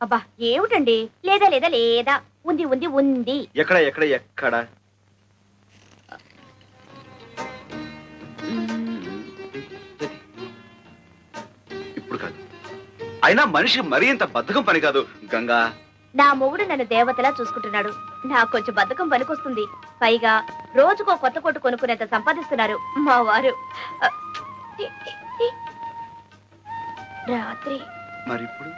అబ్బా ఏమిటండి? లేదా లేదా లేదా ఉంది ఉంది ఉంది. ఎక్కడ ఎక్కడ ఎక్కడ? ఇప్పుడు కాదు. అయినా మనిషికి మరీ ఇంత బద్ధకం పని కాదు గంగా. నా మొగుడు నన్ను దేవతలా చూసుకుంటున్నాడు. నాకు కొంచెం బద్ధకం పనికొస్తుంది. పైగా రోజుకో కొత్త కొట్టు కొనుక్కునేంత సంపాదిస్తున్నారు మా వారు. రాత్రి మరి ఇప్పుడు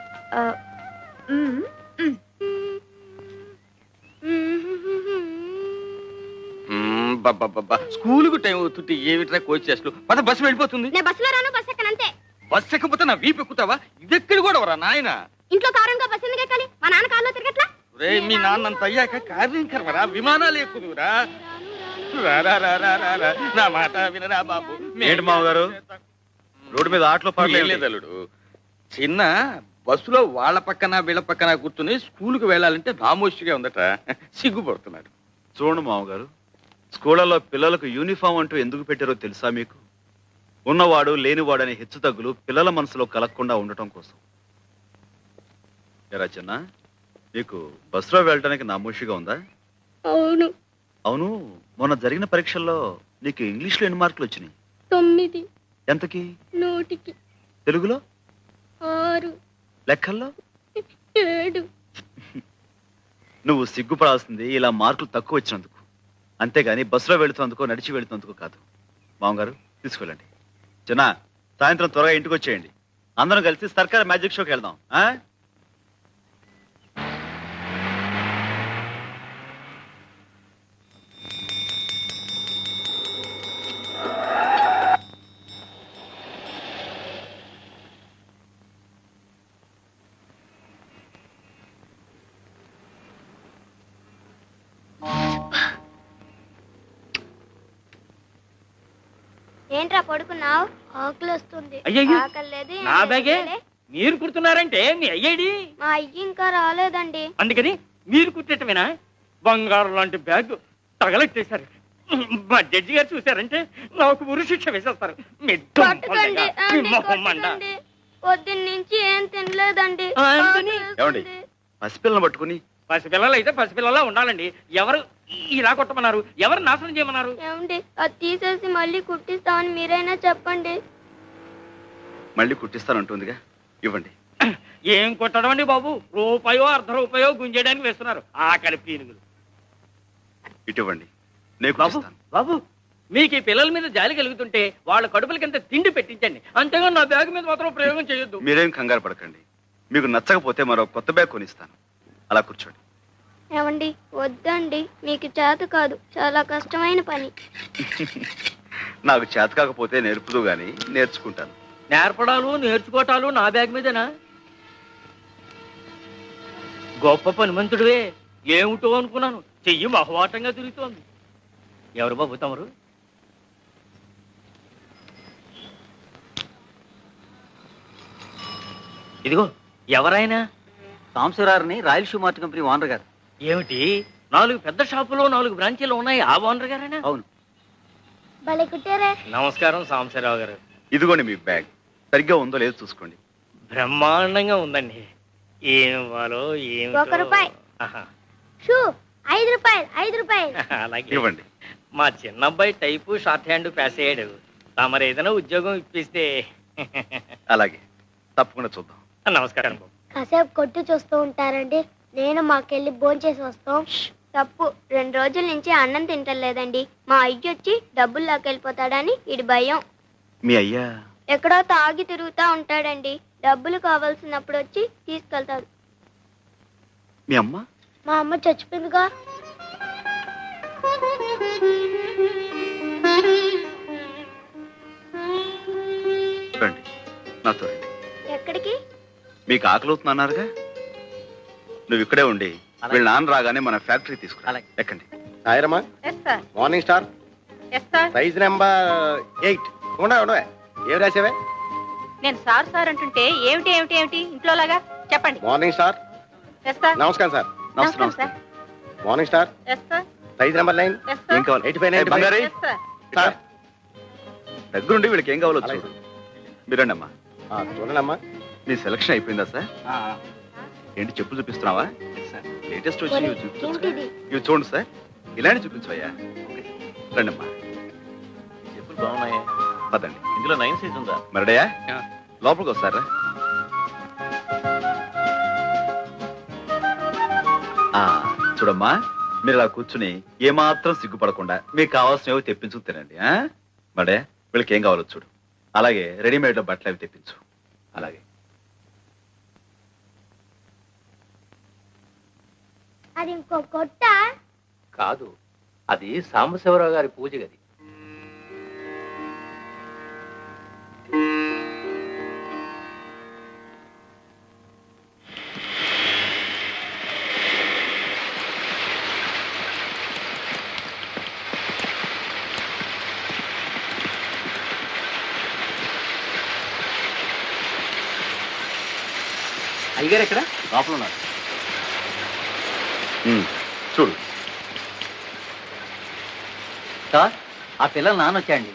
స్కూలుకు టైం అవుతుంటే ఏమిట్రా కోచ్ చేస్తూ పద బస్సు వెళ్ళిపోతుంది. నేను బస్సులో రాను, బస్సు ఎక్కనంతే. బస్సు ఎక్కకపోతే నా వీపు ఎక్కుతావా? ఇదెక్కడి కూడా వరా నాయన. ఇంట్లో కారంగా బస్సు ఎందుకు ఎక్కాలి? మా నాన్న కారులో తిరగట్లా? రే మీ నాన్నంత అయ్యాక కార్యకరమరా, విమానాలు ఎక్కుదురా. నా మాట వినరా బాబు. ఏంటి మామగారు రోడ్డు మీద ఆటలో పాడలేదలుడు. చిన్న బస్సులో వాళ్ళ పక్కన వీళ్ళ పక్కన కూర్చుని స్కూలుకు వెళ్ళాలంటే నామోషిగా ఉందట, సిగ్గుపడుతున్నాడు. చూడండి మామగారు, స్కూళ్ళలో పిల్లలకు యూనిఫామ్ అంటూ ఎందుకు పెట్టారో తెలుసా మీకు? ఉన్నవాడు లేనివాడు అనే హెచ్చుతగ్గులు పిల్లల మనసులో కలగకుండా ఉండటం కోసం. ఎరా చిన్న, నీకు బస్సులో వెళ్ళడానికి నామోషిగా ఉందా? అవును. అవును, మొన్న జరిగిన పరీక్షల్లో నీకు ఇంగ్లీష్లో ఎన్ని మార్కులు వచ్చినాయి? 9. ఎంతకి? 100కి. తెలుగులో 6. లెక్కల్లో 7. నువ్వు సిగ్గుపడాల్సింది ఇలా మార్కులు తక్కువ వచ్చినందుకు, అంతేగాని బస్సులో వెళుతున్నందుకో నడిచి వెళుతున్నందుకు కాదు. మామగారు తీసుకెళ్ళండి. చిన్న, సాయంత్రం త్వరగా ఇంటికి వచ్చేయండి. అందరం కలిసి సర్కార్ మ్యాజిక్ షోకి వెళ్దాం. ఏంట్రా పడుకున్నావు? ఆకలి వస్తుంది. నా బ్యాగే మీరు కుడుతున్నారంటే మీ అయ్యేడి? మా అయ్యి ఇంకా రాలేదండి. అందుకని మీరు కుట్టేటమేనా? బంగారం లాంటి బ్యాగ్ తగలెట్టేశారు. మా జడ్జి గారు చూశారంటే నాకు ఉరి శిక్ష వేసేస్తారు. పొద్దున్న నుంచి ఏం తినలేదండి. ఏమండి, పసిపిల్లని పట్టుకుని? పసిపిల్లలు అయితే పసిపిల్లలా ఉండాలండి. ఎవరు ఇలా కొట్టమన్నారు? ఎవరు నాశనం చేయమన్నారు? ఏమండి, అది తీసేసి మళ్ళీ కుట్టిస్తామని మీరైనా చెప్పండి. మళ్ళీ కుట్టిస్తానంటుందిగా, ఇవ్వండి. ఏం కొట్టడం అండి బాబు? రూపాయో అర్ధ రూపాయో గుంజేయడానికి వేస్తున్నారు ఆకలి పీనుగులు. ఇటువంటి నేను బాబు బాబు మీకు ఈ పిల్లల మీద జాలి కలుగుతుంటే వాళ్ళ కడుపులకింత తిండి పెట్టించండి, అంతేగా నా బ్యాగ్ మీద మాత్రం ప్రయోగం చేయొద్దు. మీరేం కంగారు పడకండి. మీకు నచ్చకపోతే మరో కొత్త బ్యాగ్ కొనిస్తాను. అలా కూర్చోండి. ఏమండి, వద్దండి, మీకు చేత కాదు, చాలా కష్టమైన పని. నాకు చేత కాకపోతే నేర్పుదు గాని నేర్చుకుంటాను. నేర్పడాలు నేర్చుకోవటాలు నా బ్యాగ్ మీదేనా? గొప్ప పనిమంతుడివే. ఏమిటో అనుకున్నాను, చెయ్యి మహవాటంగా తిరుగుతోంది. ఎవరు బాబు తమరు? ఇదిగో ఎవరైనా? సాంబశివరావుని royal shoe mart company owner గారు. ఏమిటి, 4 పెద్ద షాపులో 4 బ్రాంచీలు ఉన్నాయి, ఆ ఓనర్ గారేనా? అవును. నమస్కారం సాంబశివరావు గారు. ఇదిగోండి మీ బ్యాగ్. సరిగ్గా ఉందో లేదో చూసుకోండి. బ్రహ్మాండంగా ఉందండి. ఏం ఇవ్వాలో ఏమి? 1 రూపాయి. షూ 5 రూపాయలు. 5 రూపాయలు. అలాగే ఇవ్వండి. మా చిన్నబ్బాయి టైపు షార్ట్ హ్యాండ్ పాస్ అయ్యాడు. తమరు ఏదైనా ఉద్యోగం ఇప్పిస్తే. అలాగే, తప్పకుండా చూద్దాం. నమస్కారం బాబు. కాసేపు కొట్టు చూస్తూ ఉంటారండి, నేను మాకెళ్ళి భోంచేసి వస్తాం. తప్పు, 2 రోజుల నుంచి అన్నం తింటలేదండి. మా అయ్య వచ్చి డబ్బులు లాకెళ్ళిపోతాడని ఇడి భయం. మీ అయ్యా ఎక్కడో తాగి తిరుగుతా ఉంటాడండి. డబ్బులు కావాల్సినప్పుడు వచ్చి తీసుకెళ్తాడు. మీ అమ్మ? మా అమ్మ చచ్చిపోయిందిగా. రండి, నాతో రండి. ఎక్కడికి? మీకు ఆకలి అవుతుందన్నారుగా, నువ్వు ఇక్కడే ఉండి వీళ్ళ నాన్న రాగానే మన ఫ్యాక్టరీ తీసుకురా. ఎక్కండి. సాయిరమ్మా, మార్నింగ్ స్టార్ సైజ్ నెంబర్ 8. ఉండవే, ఏం రాసావే? నేను సార్ సార్ అంటుంటే ఏమిటి ఏమిటి ఏమిటి ఇంట్లో లాగా చెప్పండి. Morning star. నమస్కారం సార్. నమస్కారం sir. Morning star size number 9. ఏం కావాలి? 85 బంగారీ సార్. దగ్గరుండి వీళ్ళకి ఏం కావాలో చూడు. మీరండి అమ్మా. చూడండి అమ్మా. మీ సెలక్షన్ అయిపోయిందా సార్? ఏంటి చెప్పులు చూపిస్తున్నావా? లేటెస్ట్ వచ్చి ఇవి చూపించొచ్చుగా? ఏంటిది? ఇవి చూడండి సార్, ఇలాంటి చూపించవయ్యా. రండమ్మా, చెప్పులు బాగున్నాయి. పదండి. ఇందులో 9 సైజ్ ఉందా? మరడయ్యా లోపలికి వస్తారా? చూడమ్మా, మీరు ఇలా కూర్చుని ఏమాత్రం సిగ్గుపడకుండా మీకు కావాల్సినవి తెప్పించు తినండి. మడే వీళ్ళకి ఏం కావాలో చూడు. అలాగే రెడీమేడ్ లో బట్టలు అవి తెప్పించు. అలాగే. అది ఇంకో కొట్ట. కాదు, అది సాంబశివరావు గారి పూజ గది. అయ్యగారు ఎక్కడ? లోపల ఉన్నారు. చూడు సార్, ఆ పిల్లలు నాన్న వచ్చాయండి.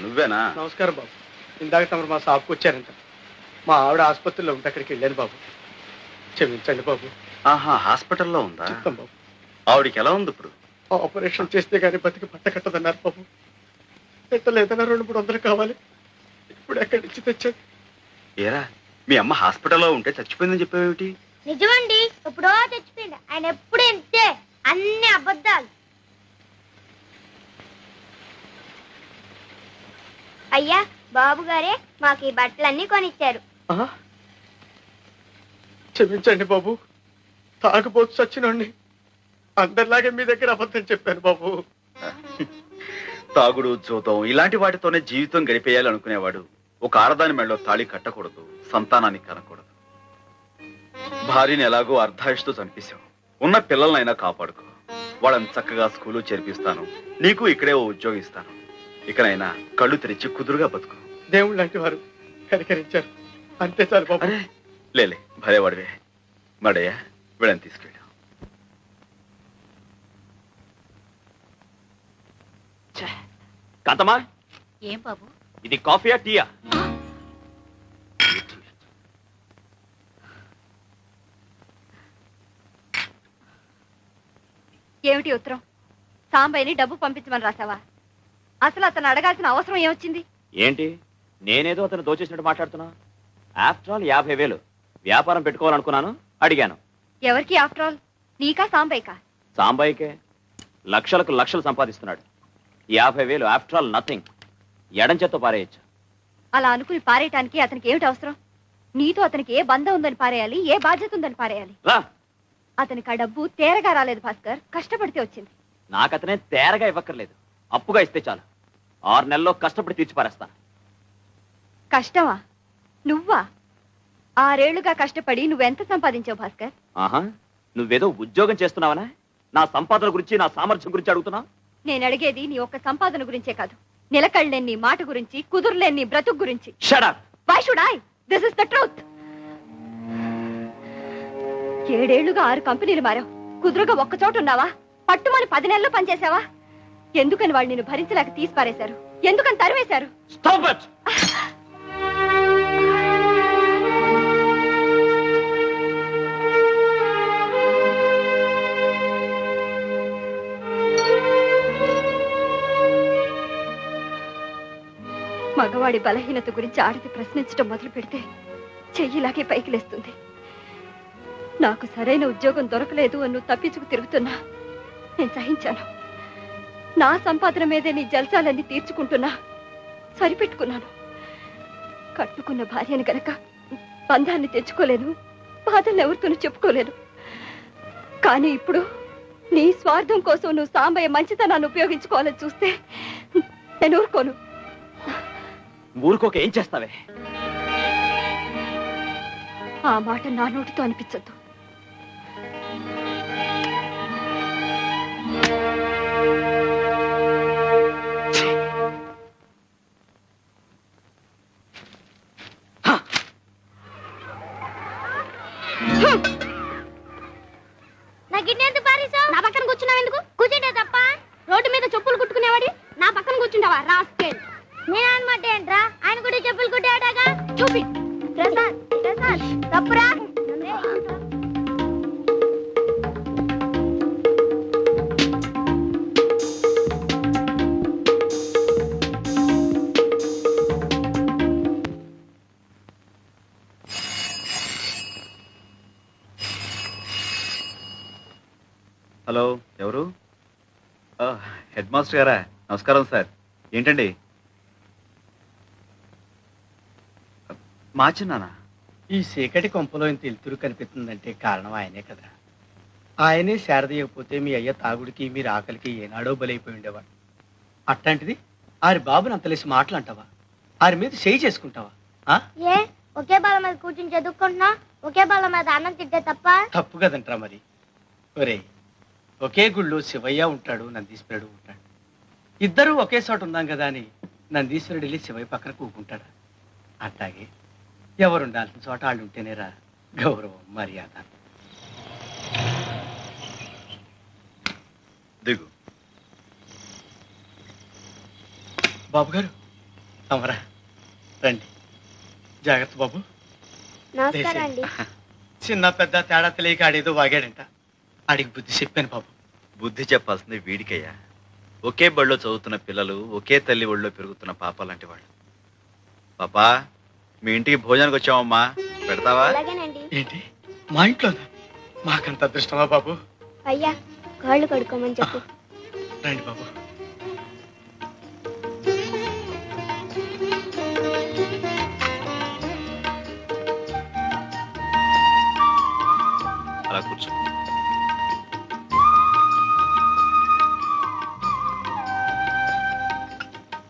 నువ్వేనా? నమస్కారం బాబు. ఇందాక తమరు మా షాప్కి వచ్చారంట. మా ఆవిడ ఆసుపత్రిలో ఉంటే అక్కడికి వెళ్ళాను బాబు. క్షమించండి బాబు. హాస్పిటల్లో ఉందా? చెప్తాం బాబు. ఆవిడికి ఎలా ఉంది ఇప్పుడు? ఆపరేషన్ చేస్తే గానీ బతికి పట్ట కట్టదన్నారు బాబు. పెట్టలేదన్నా 200-300 కావాలి. ఇప్పుడు ఎక్కడి నుంచి తెచ్చాను? ఏరా, మీ అమ్మ హాస్పిటల్లో ఉంటే చచ్చిపోయిందని చెప్పావేమిటి? నిజమండి, ఎప్పుడో తెచ్చిపోయింది. ఆయన ఎప్పుడు ఇంతే, అన్ని అబద్ధాలు. అయ్యా, బాబు గారే మాకు ఈ బట్టలన్నీ కొనిచ్చారు. క్షమించండి బాబు. తాగుబోతు చచ్చినోడిని అందరిలాగే మీ దగ్గర అబద్ధం చెప్పాను బాబు. తాగుడు, జూతం ఇలాంటి వాటితోనే జీవితం గడిపేయాలి అనుకునేవాడు ఒక ఆడదాని మెడలో తాళి కట్టకూడదు, సంతానాన్ని కనకూడదు. భార్యని ఎలాగో అర్ధాయుషుతో చంపేశావు. ఉన్న పిల్లలనైనా కాపాడుకో. వాళ్ళని చక్కగా స్కూలు చేర్పిస్తాను. నీకు ఇక్కడే ఓ ఉద్యోగం ఇస్తాను. ఇకనైనా కళ్ళు తెరిచి కుదురుగా బతుకు. దేవుళ్ళు లాంటి వారు కనికరించారు, అంతే చాలు బాబు. అరే లేలే, భలేవాడివే. మడయ్యా, వీళ్ళని తీసుకెళ్ళాం. కాంతమ్మా, ఏం బాబు? ఇది కాఫీయా టీయా? ఏమిటి ఉత్తరం? సాంబయ్యని డబ్బు పంపించమని రాసావా? అసలు అతను అడగాల్సిన అవసరం ఏమొచ్చింది? ఏంటి, నేనేదో అతను దోచేసినట్టు మాట్లాడుతున్నా? ఆఫ్టర్ ఆల్ 50,000 వ్యాపారం పెట్టుకోవాలనుకున్నాను, అడిగాను. ఎవరికి ఆఫ్టర్ ఆల్? నీకా సాంబయ్యకా? సాంబాయికే. లక్షలకు లక్షలు సంపాదిస్తున్నాడు. 50,000 ఆఫ్టర్ ఆల్ నథింగ్. ఎడంచేత్తో పారేయచ్చు. అలా అనుకుని పారేయటానికి అతనికి ఏమిటి అవసరం? నీతో అతనికి ఏ బంధం ఉందని పారేయాలి, ఏ బాధ్యత ఉందని పారేయాలి? రా, అతనికి ఆ డబ్బు తేరగా రాలేదు భాస్కర్, కష్టపడితే వచ్చింది. నాకతనే తేరగా ఇవ్వక్కర్లేదు, అప్పుగా ఇస్తే చాలు. 6 నెలల్లో కష్టపడి తీర్చి పారేస్తాను. కష్టమా? నువ్వా? 6 ఏళ్లుగా కష్టపడి నువ్వెంత సంపాదించావు భాస్కర్? ఆహా, నువ్వేదో ఉద్యోగం చేస్తున్నావనా? నా సంపాదన గురించి, నా సామర్థ్యం గురించి అడుగుతున్నా? నేను అడిగేది నీ ఒక్క సంపాదన గురించే కాదు, నిలకడలేని నీ మాట గురించి, కుదురులేని నీ బ్రతుకు గురించి. Shut up. Why should I? This is the truth. 7 ఏళ్లుగా 6 కంపెనీలు మారావు. కుదురుగా ఒక్క చోట ఉన్నావా? పట్టుమని 10 నెలలు పనిచేసావా? ఎందుకని వాళ్ళు నిన్ను భరించలేక తీసి పారేశారు? ఎందుకని తరివేశారు? Stop it! మగవాడి బలహీనత గురించి ఆడది ప్రశ్నించడం మొదలు పెడితే చెయ్యిలాగే పైకి లేస్తుంది. నాకు సరైన ఉద్యోగం దొరకలేదు అని నువ్వు తప్పించుకు తిరుగుతున్నా నేను సహించాను. నా సంపాదన మీదే నీ జల్సాలన్నీ తీర్చుకుంటున్నా సరిపెట్టుకున్నాను. కట్టుకున్న భార్యని గనక బంధాన్ని తెచ్చుకోలేను, బాధల్ని ఎవరితోనూ చెప్పుకోలేను. కానీ ఇప్పుడు నీ స్వార్థం కోసం నువ్వు సాంబయ్య మంచితనాన్ని ఉపయోగించుకోవాలని చూస్తే నేను ఊరుకోను. ఊరుకోక ఏం చేస్తావే? ఆ మాట నా నోటితో అనిపించద్దు. నా గిన్నె ఎందుకు పారేశావు? నా పక్కన కూర్చున్నావు ఎందుకు? కూర్చుంటే తప్ప? రోడ్డు మీద చెప్పులు కుట్టుకునేవాడి నా పక్కన కూర్చుంటావా? రాస్కెల్. నేను అనమాట ఏంట్రా, ఆయన కూడా చెప్పులు కుట్టాడాగా. చూపి ప్రసాద్, ప్రసాద్ తప్పురా. హలో, ఎవరు? హెడ్ మాస్టర్ గారా? నమస్కారం సార్. ఏంటండి? మా చిన్నానా? ఈ చీకటి కొంపలో ఇంత ఎలుతురు కనిపిస్తుందంటే కారణం ఆయనే కదా. ఆయనే శారదీయకపోతే మీ అయ్య తాగుడికి మీరు ఆకలికి ఏనాడో బలైపోయి ఉండేవాడు. అట్లాంటిది ఆరి బాబుని అంతలేసి మాటలు అంటావా? ఆరి మీద చేయి చేసుకుంటావా? ఏ ఒకే బాల మీద కూర్చుని చదువుకుంటున్నా, ఒకే బాల మీద అన్నం తింటే తప్ప? తప్పు కదంటరా మరి. ఒరే, ఒకే గుళ్ళో శివయ్య ఉంటాడు, నందీశ్వరుడు ఉంటాడు. ఇద్దరూ ఒకే చోట ఉన్నాం కదా అని నందీశ్వరుడు వెళ్ళి శివయ్య పక్కన కూకుంటాడా? అట్లాగే ఎవరుండాల్సిన చోట వాళ్ళు ఉంటేనేరా గౌరవం, మర్యాద. దిగు. బాబు గారు, అమరా రండి. జాగ్రత్త బాబు. నమస్కారం అండి. చిన్న పెద్ద తేడా తెలియక ఆడేదో వాగాడంట. ఆడికి బుద్ధి చెప్పాను బాబు. బుద్ధి చెప్పాల్సింది వీడికయ్యా. ఒకే బడిలో చదువుతున్న పిల్లలు, ఒకే తల్లి ఒళ్ళో పెరుగుతున్న పాప లాంటి వాళ్ళు. పాపా, మీ ఇంటికి భోజనానికి వచ్చామమ్మా, పెడతావా? అలాగేనండి. ఏంటి మా ఇంట్లోనా? మాకంత అదృష్టమా బాబు? అయ్యా, కాళ్ళు కడుక్కోమని చెప్పు. రండి బాబు. అలా కూర్చో.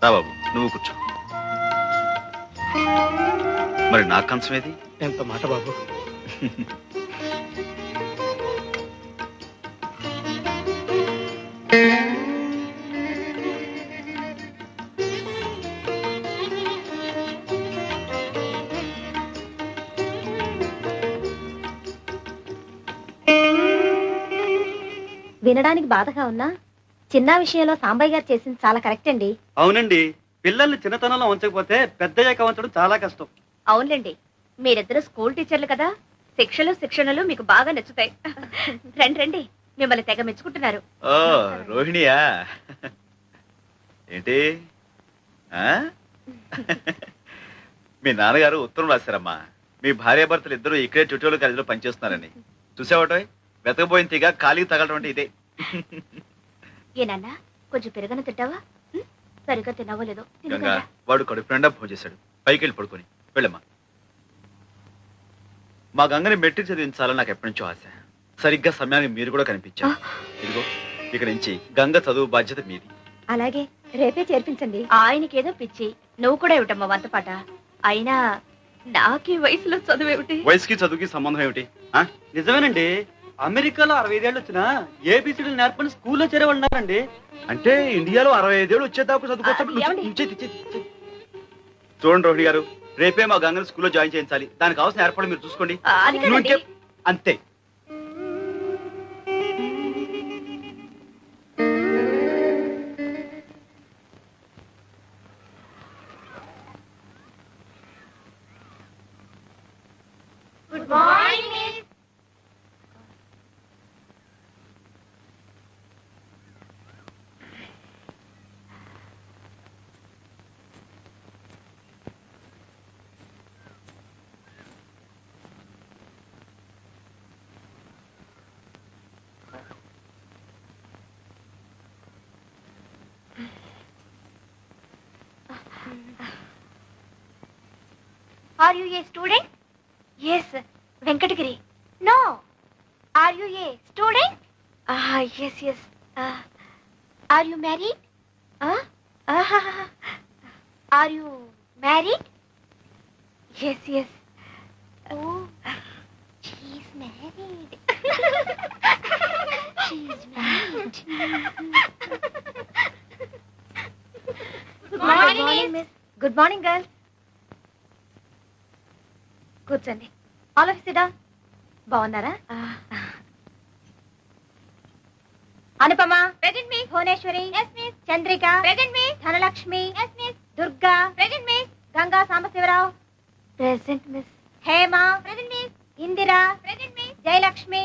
రా బాబు, నువ్వు కూర్చో. మరి నా కంచం ఏది? ఎంత మాట బాబు. వినడానికి బాధగా ఉన్నా చిన్న విషయంలో సాంబయ్య గారు చేసింది చాలా కరెక్ట్ అండి. అవునండి, పిల్లల్ని చిన్నతనంలో ఉంచకపోతే పెద్దయ్యాక ఉంచడం చాలా కష్టం. అవునులేండి, మీరిద్దరు స్కూల్ టీచర్లు కదా, శిక్షణలు మీకు బాగా నచ్చుతాయి. రండి రండి, మిమ్మల్ని తెగ మెచ్చుకుంటున్నారు. ఓ, రోహిణియా? ఏంటి మీ నాన్నగారు ఉత్తరం రాశారమ్మా. మీ భార్యాభర్తలు ఇద్దరు ఇక్కడే ట్యూటోరియల్ కాలేజీలో పనిచేస్తున్నారని. చూసావటో, వెతకపోయిన తీగ ఖాళీకి తగలటం అంటే ఇదే. ఏనన్నా, కొంచెం పెరగన తింటావా? సరిగ్గా తినవో లేదో. గంగా, వాడు కడుపు నిండా భోజేశాడు. పైకి వెళ్ళి పడుకొని వెళ్ళమ్మా. మా గంగని మెట్రిక్ చదివించాలని నాకు ఎప్పటి నుంచో ఆశ. సరిగ్గా సమయానికి మీరు కూడా కనిపించారు. ఇదిగో, ఇక నుంచి గంగ చదువు బాధ్యత మీది. అలాగే, రేపే చేర్పించండి. ఆయనకేదో పిచ్చి, నువ్వు కూడా ఏమిటమ్మా వంతపాట. అయినా నాకు ఈ వయసులో చదువేమిటి? వయసుకి చదువుకి సంబంధం ఏమిటి? నిజమేనండి, అమెరికాలో 65 ఏళ్ళు వచ్చినా ఏబిసిడీలు నేర్పని స్కూల్లో చేరేవాళ్ళన్నారండి. అంటే ఇండియాలో 65 ఏళ్ళు వచ్చేదాకా చదువుకోవచ్చు. చూడండి రోహిణి గారు, రేపే మా గంగని స్కూల్లో జాయిన్ చేయించాలి. దానికి కావాల్సిన ఏర్పాటు మీరు చూసుకోండి. అంతే. Good morning miss. Are you a student? Yes, Venkatagiri. No. Are you a student? Yes. Are you married? Are you married? Yes. Oh, she's married. She's married. Good morning, miss. Good morning, girls. కూర్చోండి. All of సిడా బాగున్నారా? Anupama present miss. Bhuvaneshwari yes miss. Chandrika present miss. Dhanalakshmi yes miss. Durga present miss. Ganga Sambasivarao present miss. Hema present miss. Indira present miss. Jayalakshmi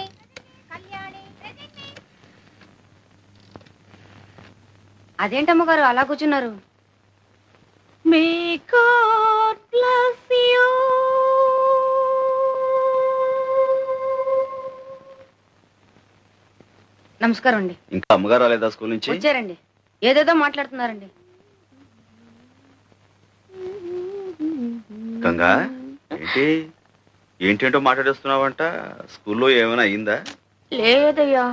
Kalyani present miss. అదేంటమ్మ గారు అలా కూర్చున్నారు? May God bless you. నమస్కారం అండి. ఇంకా అమ్మగారు రాలేదా స్కూల్ నుంచి? వచ్చారండి. ఏదేదో మాట్లాడుతున్నారండి. గంగా, ఏంటి ఏంటేంటో మాట్లాడేస్తున్నావంట? స్కూల్లో ఏమైనా అయిందా? లేదయ్యా,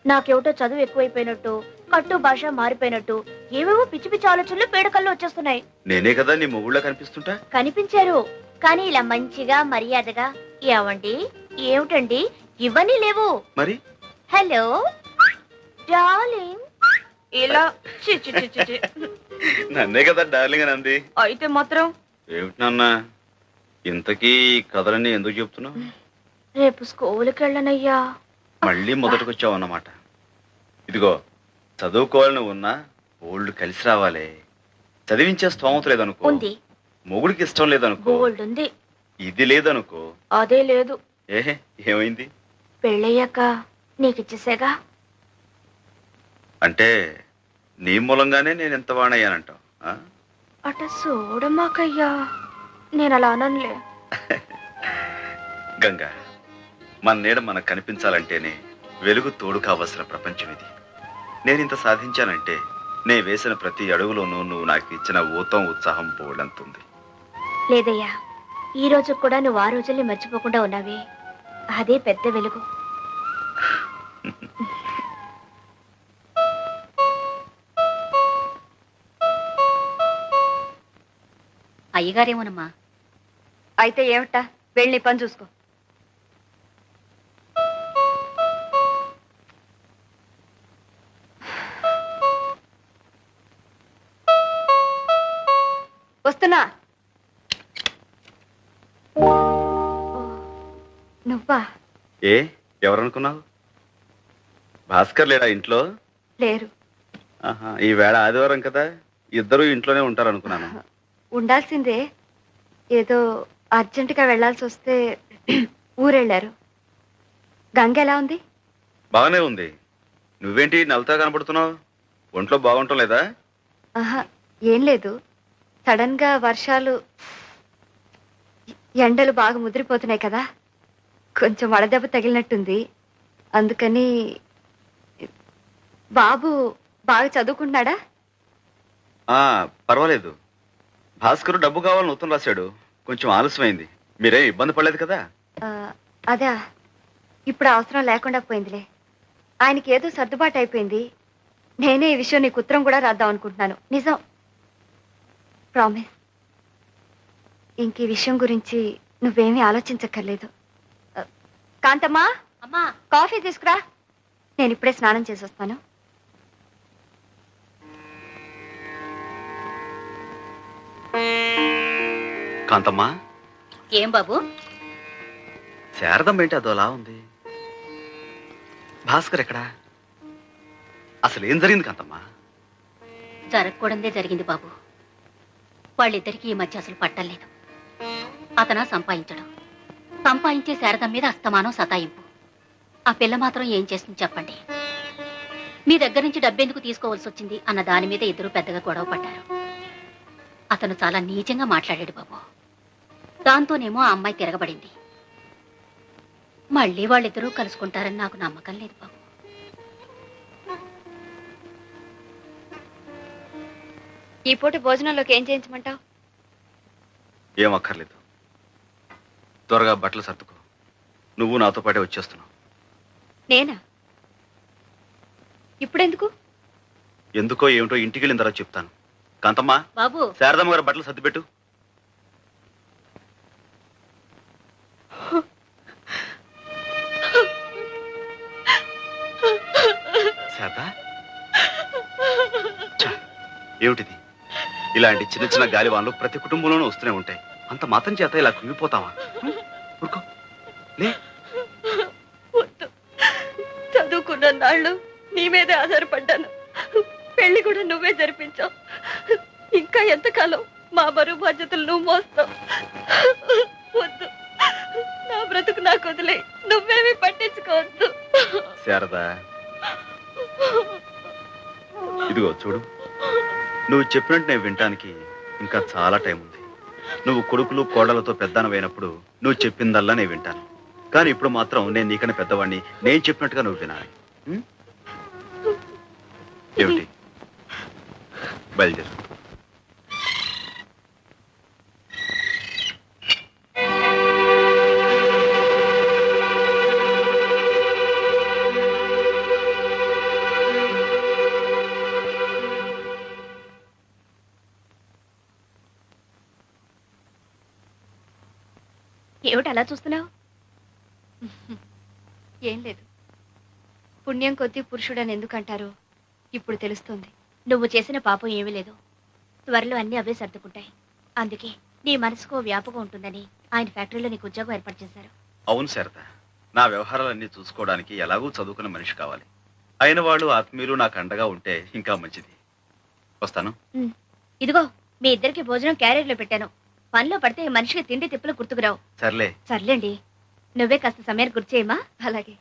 నాకేమిటో చదువు ఎక్కువైపోయినట్టు, కట్టు భాష మారిపోయినట్టు ఏవేవో పిచ్చి పిచ్చి ఆలోచనలు పేడకల్లో వచ్చేస్తున్నాయి. నేనే కదా నీ మొగుళ్ళ కనిపిస్తుంటా? కనిపించారు, కానీ ఇలా మంచిగా మర్యాదగా ఏమండి ఏమిటండి ఇవన్నీ లేవు. మరి హలో డార్లింగ్ ఇలా చి చి చి చి చి. నన్నే కదా డార్లింగ్ అని అంది. అయితే మాత్రం ఏమిటి నాన్న, ఇంతకీ కథలన్నీ ఎందుకు చెప్తున్నావు? రేపు స్కూల్కి వెళ్ళనయ్యా. మళ్ళీ మొదటికొచ్చావు అన్నమాట. ఇదిగో, చదువుకోవాలని ఉన్నా ఓల్డ్ కలిసి రావాలి. చదివించే స్తోమత లేదనుకో, ఉంది. మొగుడికి ఇష్టం లేదనుకో, గోల్డ్ ఉంది. ఇది లేదనుకో. అదే లేదు. ఏమైంది? పెళ్ళయ్యాక నీకిచ్చేసేగా. అంటే నీ మూలంగానే నేను ఎంత వాణయ్యానంటావు? అట చూడమాకయ్యా, నేను అలా అననులే. గంగా, మన నీడ మనకు కనిపించాలంటేనే వెలుగు తోడు కావలసిన ప్రపంచం ఇది. నేను ఇంత సాధించానంటే నే వేసిన ప్రతి అడుగులోనూ నువ్వు నాకు ఇచ్చిన ఊతం ఉత్సాహం పోవడంతుంది. లేదయ్యా, ఈ రోజు కూడా నువ్వు ఆ రోజుల్ని మర్చిపోకుండా ఉన్నావే, అదే పెద్ద వెలుగు. అయ్యగారేమోనమ్మా. అయితే ఏమిటా, వెళ్ళి పని చూసుకో. వస్తున్నా. నువ్వా? ఎవరనుకున్నావు? భాస్కర్ లేడా ఇంట్లో? లేరు. ఈ వేళ ఆదివారం కదా, ఇద్దరు ఇంట్లోనే ఉంటారనుకున్నాను. ఉండాల్సిందే, ఏదో అర్జెంటుగా వెళ్లాల్సి వస్తే ఊరెళ్ళారు. గంగ ఎలా ఉంది? బాగానే ఉంది. నువ్వేంటి నవ్వుతా కనపడుతున్నావు? ఒంట్లో బాగుంటం లేదా? ఆహా, ఏం లేదు. సడన్ గా వర్షాలు, ఎండలు బాగా ముదిరిపోతున్నాయి కదా, కొంచెం వడదెబ్బ తగిలినట్టుంది. అందుకని. బాబు బాగా చదువుకుంటున్నాడా? పర్వాలేదు. భాస్కర్ డబ్బు కావాలని ఉత్తరం రాశాడు. కొంచెం ఆలస్యమైంది. మీరేం ఇబ్బంది పడలేదు కదా? అదా, ఇప్పుడు అవసరం లేకుండా పోయిందిలే. ఆయనకి ఏదో సర్దుబాటు అయిపోయింది. నేనే ఈ విషయం నీకు ఉత్తరం కూడా రాద్దాం అనుకుంటున్నాను. నిజం, ప్రామిస్. ఇంక ఈ విషయం గురించి నువ్వేమీ ఆలోచించక్కర్లేదు. కాంతమ్మా, అమ్మా, కాఫీ తీసుకురా. నేను ఇప్పుడే స్నానం చేసి వస్తాను. కాంతమ్మా. ఏం బాబు? శారదం ఏంటి అదోలా ఉంది? భాస్కర్ ఎక్కడా? అసలు ఏం జరిగింది కాంతమ్మా? జరగకూడదే జరిగింది బాబు. వాళ్ళిద్దరికీ ఈ మధ్య అసలు పట్టలేదు. అతను సంపాదించడం, సంపాదించే శారదం మీద అస్తమానం సతాయింపు. ఆ పిల్ల మాత్రం ఏం చేస్తుంది చెప్పండి? మీ దగ్గర నుంచి డబ్బెందుకు తీసుకోవాల్సి వచ్చింది అన్న దాని మీద ఇద్దరు పెద్దగా గొడవ పడ్డారు. అతను చాలా నీచంగా మాట్లాడాడు బాబు. దాంతోనేమో ఆ అమ్మాయి తిరగబడింది. మళ్ళీ వాళ్ళిద్దరూ కలుసుకుంటారని నాకు నమ్మకం లేదు బాబు. ఈ పూట భోజనంలోకి ఏం చేయించమంటావు? ఏం అక్కర్లేదు. త్వరగా బట్టలు సర్దుకో. నువ్వు నాతో పాటే వచ్చేస్తున్నావు. నేనా? ఇప్పుడెందుకు? ఎందుకో ఏమిటో ఇంటికి వెళ్ళిన తర్వాత చెప్తాను. కాంతమ్మా, బాబు, శారదమ్మ గారు బట్టలు సర్దిపెట్టు. శారదా, ఏమిటిది? ఇలాంటి చిన్న చిన్న గాలివాన్లు ప్రతి కుటుంబంలోనూ వస్తూనే ఉంటాయి. అంత మాత్రం చేత ఇలా కుంగిపోతావా? ఊరుకో, లే. చదువుకున్న నాళ్ళు నీ మీదే ఆధారపడ్డాను. పెళ్లి కూడా నువ్వే జరిపించావు. ఇంకా ఎంతకాలం మా బరువు బాధ్యతలు నువ్వు మోస్తావు? వద్దు, నా బ్రతుకు నాకు వదిలే. నువ్వేమీ పట్టించుకోవద్దు. శారదా, ఇదిగో చూడు, నువ్వు చెప్పినట్టు నేను వినటానికి ఇంకా చాలా టైం ఉంది. నువ్వు కొడుకులు కోడలతో పెద్దనవైనప్పుడు నువ్వు చెప్పిందల్లా నేను వింటాను. కానీ ఇప్పుడు మాత్రం నేను నీకన్నా పెద్దవాడిని. నేను చెప్పినట్టుగా నువ్వు వినాలి. ఏమిటి? బయలుదేరు. ఏమిటి అలా చూస్తున్నావు? ఏం లేదు. పుణ్యం కొద్దీ పురుషుడని ఎందుకంటారో ఇప్పుడు తెలుస్తుంది. నువ్వు చేసిన పాపం ఏమీ లేదు. త్వరలో అన్ని అవే సర్దుకుంటాయి. అందుకే నీ మనసుకో వ్యాపకం ఉంటుందని ఆయన ఫ్యాక్టరీలో నీకు ఉద్యోగం ఏర్పాటు చేశారు. అవును శారద, నా వ్యవహారాలన్నీ చూసుకోవడానికి ఎలాగూ చదువుకున్న మనిషి కావాలి. అయిన వాళ్ళు ఆత్మీయులు నాకు అండగా ఉంటే ఇంకా మంచిది. వస్తాను. ఇదిగో మీ ఇద్దరికి భోజనం క్యారియర్లో పెట్టాను. పనిలో పడితే మనిషికి తిండి తిప్పులు గుర్తుకురావు. సర్లే. సర్లేండి, నువ్వే కాస్త సమయానికి గుర్తు చేయమా? అలాగే.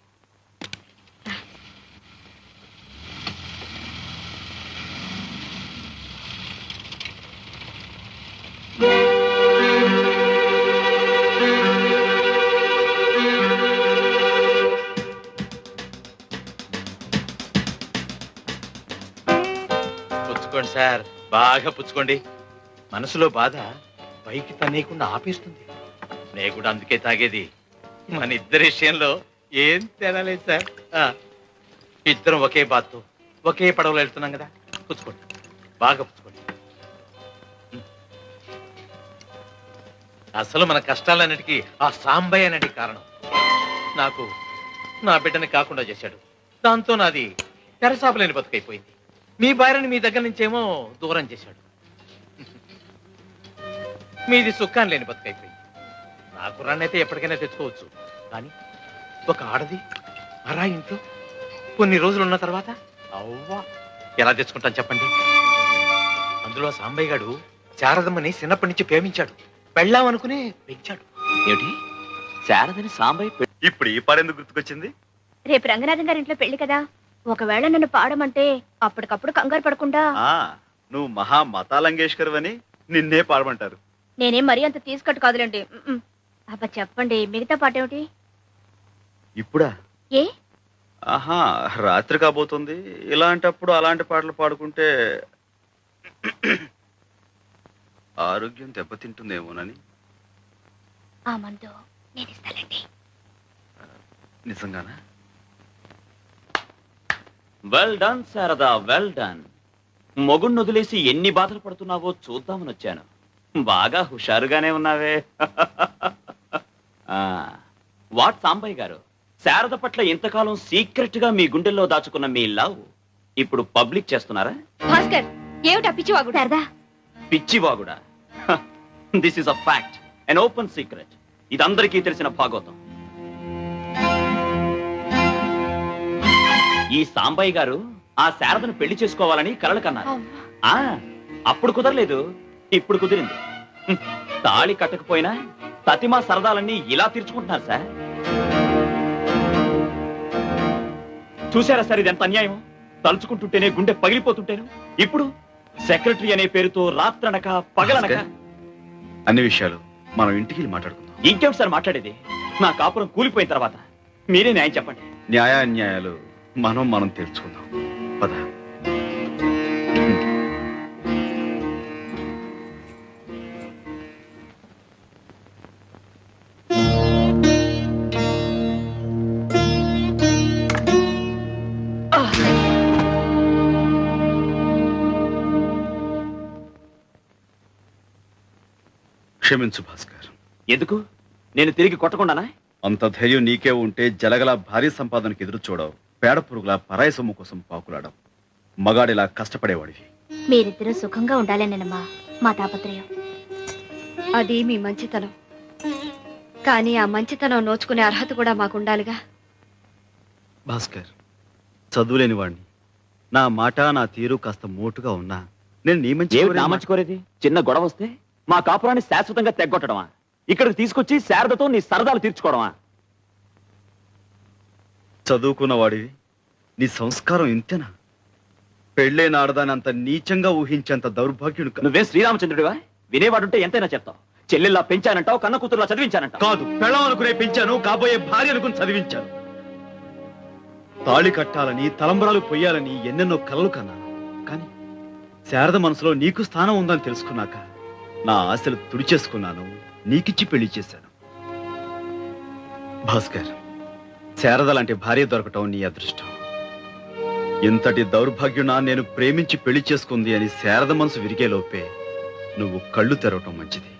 పుచ్చుకోండి సార్, బాగా పుచ్చుకోండి. మనసులో బాధ పైకి తనేయకుండా ఆపేస్తుంది. నేను కూడా అందుకే తాగేది. మన ఇద్దరి విషయంలో ఏం తేడా లేదు సార్. ఇద్దరం ఒకే బాత్తో ఒకే పడవలో వెళ్తున్నాం కదా. పుచ్చుకోండి, బాగా పుచ్చుకోండి. అసలు మన కష్టాలన్నిటికీ ఆ సాంబయ్య అనేది కారణం. నాకు నా బిడ్డని కాకుండా చేశాడు. దాంతో నాది తెరసాపలేని బతుకైపోయింది. మీ భార్యని మీ దగ్గర నుంచేమో దూరం చేశాడు. మీది సుఖాన్ని లేని బతుకైపోయింది. నా కుర్రాన్నైతే ఎప్పటికైనా తెచ్చుకోవచ్చు, కానీ ఒక ఆడది అరా ఇంట్లో కొన్ని రోజులు ఉన్న తర్వాత అవ్వా ఎలా తెచ్చుకుంటాను చెప్పండి. అందులో సాంబయ్య గారు శారదమ్మని చిన్నప్పటి నుంచి ప్రేమించాడు. పెళ్ళామనుకునే పెంచాడు. ఏమిటి? శారదని సాంబయ్య ఇప్పుడు ఈ పాడెందుకు గుర్తుకొచ్చింది? రేపు రంగనాథం గారి ఇంట్లో పెళ్లి కదా. ఒకవేళ నన్ను పాడమంటే అప్పటికప్పుడు కంగారు పడకుండా. నువ్వు మహా మతాలంగేష్కర్ అని నిన్నే పాడమంటారు. నేనేం మరీ అంత తీసుకట్టు కాదులేండి. అబ్బా చెప్పండి, మిగతా పాట ఏమిటి? ఇప్పుడా? ఏ ఆహా, రాత్రి కాబోతుంది. ఇలాంటప్పుడు అలాంటి పాటలు పాడుకుంటే ఆరోగ్యం దెబ్బతింటుందేమోనని. ఆ మందు నేను ఇస్తానండి. నిజంగానా? Well done Sharada, well done. మొగుణ్ణి వదిలేసి ఎన్ని బాధలు పడుతున్నావో చూద్దామని వచ్చాను. బాగా హుషారుగానే ఉన్నావే. వాట్ సాంబయ్య గారు, శారద పట్ల ఇంతకాలం సీక్రెట్ గా మీ గుండెల్లో దాచుకున్న మీ లవ్ ఇప్పుడు పబ్లిక్ చేస్తున్నారా? భాస్కర్, ఏమిటా పిచ్చివాగుడు? శారదా, పిచ్చివాగుడా? This is a fact, an open secret. ఇది అందరికీ తెలిసిన భాగవతం. ఈ సాంబయ్య గారు ఆ శారదను పెళ్లి చేసుకోవాలని కలలు కన్నారు. అప్పుడు కుదరలేదు, ఇప్పుడు కుదిరింది. తాళి కట్టకపోయినా తతిమా సరదాలన్నీ ఇలా తీర్చుకుంటున్నారు సార్. చూసారా సార్, ఇది ఎంత అన్యాయం. తలుచుకుంటుంటేనే గుండె పగిలిపోతుంటేను ఇప్పుడు సెక్రటరీ అనే పేరుతో రాత్రనక పగలనక. అన్ని విషయాలు మనం ఇంటికి మాట్లాడుకుందాం. ఇంకేమిటి సార్ మాట్లాడేది? నా కాపురం కూలిపోయిన తర్వాత మీరే న్యాయం చెప్పండి. న్యాయాన్యాయాలు మనం తెలుసుకుందాం. పద. క్షమించు భాస్కర్. ఎందుకు? నేను తిరిగి కొట్టకుండానా? అంత ధైర్యం నీకే ఉంటే జలగల భారీ సంపాదనకు ఎదురు చూడవు. పేడ పురుగుల పరాయి సొమ్ము కోసం పాకులాడవు. మగాడిలా కష్టపడేవాడివి. మీరిద్దరూ సుఖంగా ఉండాలనేనమ్మా మా తాపత్రయం. అది మీ మంచితనం, కానీ ఆ మంచితనం నోచుకునే అర్హత కూడా మాకుండాలిగా. భాస్కర్, చదువులేని వాడిని. నా మాట నా తీరు కాస్త మోటుగా ఉన్నా నేను నీ మంచి కోరేది. చిన్న గొడవ వస్తే మా కాపురాన్ని శాశ్వతంగా తెగ్గొట్టడమా? ఇక్కడికి తీసుకొచ్చి శారదతో నీ సరదాలు తీర్చుకోవడమా? చదువుకున్న వాడివి, నీ సంస్కారం ఇంతేనా? పెళ్ళైన ఆడదాని అంత నీచంగా ఊహించేంత దౌర్భాగ్యుడు. నువ్వే శ్రీరామచంద్రుడివా? వినేవాడుంటే ఎంతైనా చెప్తావు. చెల్లెల్లా పెంచానంటావు, కన్న కూతురులా చదివించానంటావు. కాదు, పెళ్ళం అనుకునే పెంచాను, కాబోయే భార్య అనుకుని చదివించాను. తాళి కట్టాలని, తలంబరాలు పొయ్యాలని ఎన్నెన్నో కలలు కన్నాను. కానీ శారద మనసులో నీకు స్థానం ఉందని తెలుసుకున్నాక నా ఆశలు తుడిచేసుకున్నాను, నీకిచ్చి పెళ్లి చేశాను. భాస్కర్, శారద లాంటి భార్య దొరకటం నీ అదృష్టం. ఇంతటి దౌర్భాగ్యునా నేను ప్రేమించి పెళ్లి చేసుకుంది అని శారద మనసు విరిగే లోపే నువ్వు కళ్ళు తెరవటం మంచిది.